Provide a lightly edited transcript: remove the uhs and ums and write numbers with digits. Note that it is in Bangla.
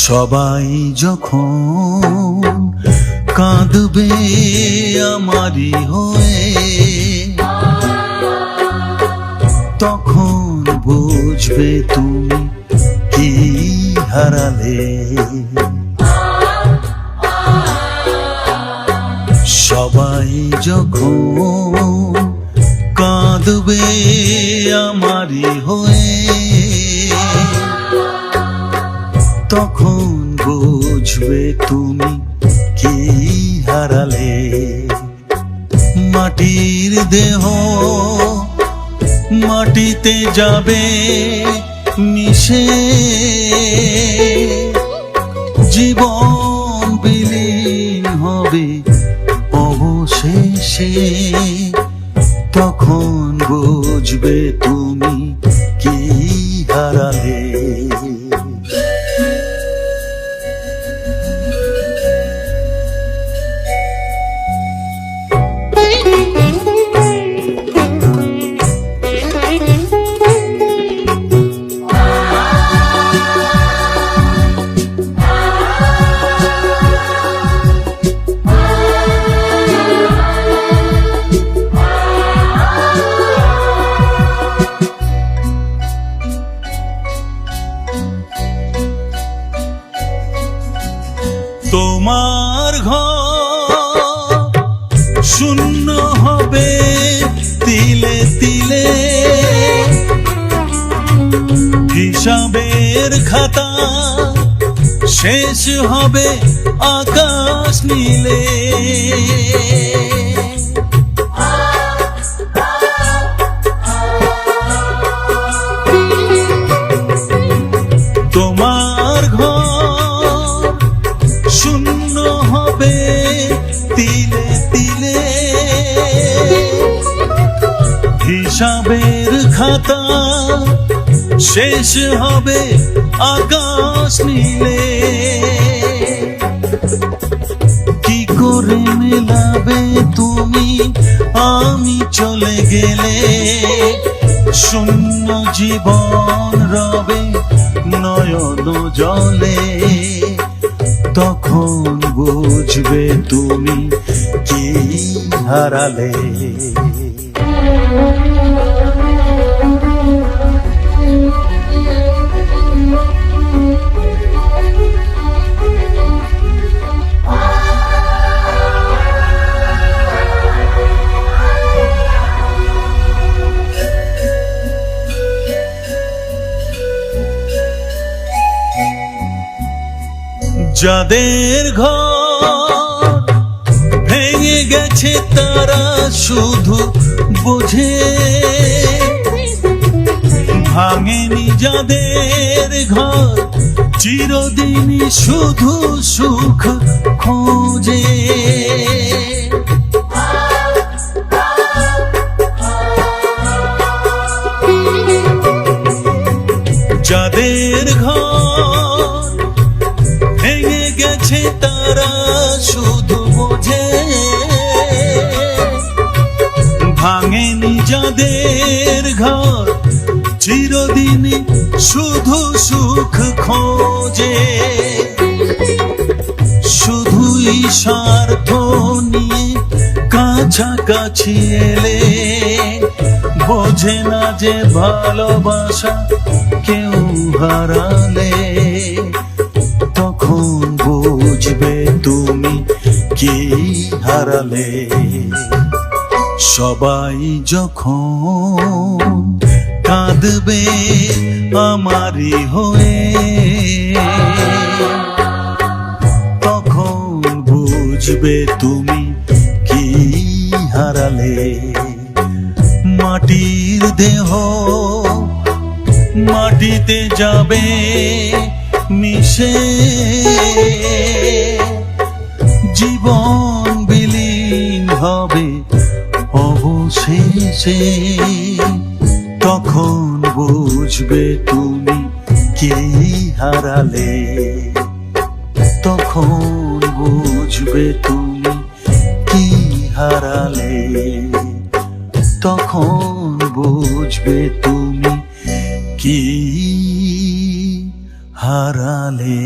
সবাই যখন কাঁদবে আমারই হয়ে, তখন বুঝবে তুমি কি হারালে। সবাই যখন কাঁদবে আমারই হয়ে, তখন বুঝবে তুমি কি হারালে। মাটির দেহ মাটিতে যাবে মিশে, জীবন বিলীন হবে অবশেষে, তখন বুঝবে তুমি কি হারালে। তোমার ঘর শূন্য হবে তিলে তিলে, হিসাবের খাতা শেষ হবে আকাশ নীলে। তোমার ঘর শূন্য হবে তিলে তিলে, হিসাবের খাতা শেষ হবে আকাশ নীলে। কি করে মেলাবে তুমি আমি চলে গেলে, শূন্য জীবন রবে নয়ন জলে, তখন বুঝবে তুমি কি হারালে। যাদের ঘর ভেঙে গেছে তারা শুধু বোঝে, ভাঙেনি যাদের ঘর চিরদিনই শুধু সুখ খোঁজে। যাদের ঘর ভেঙে গেছে তারা শুধু বোঝে, ভাঙেনি যাদের ঘর চিরদিনই শুধু সুখ খোঁজে। শুধুই স্বার্থ নিয়ে কাছাকাছি এলে, বোঝে না যে ভালোবাসা কেউ হারালে, তখন বুঝবে তুমি কি হারালে। সবাই যখন কাঁদবে আমারই হয়ে, তখন বুঝবে তুমি কি হারালে। মাটির দেহ মাটিতে যাবে মিশে, জীবন বিলীন হবে অবশেষে, তখন বুঝবে তুমি কি হারালে। তখন বুঝবে তুমি কি হারালে, তখন বুঝবে তুমি কি হারালে।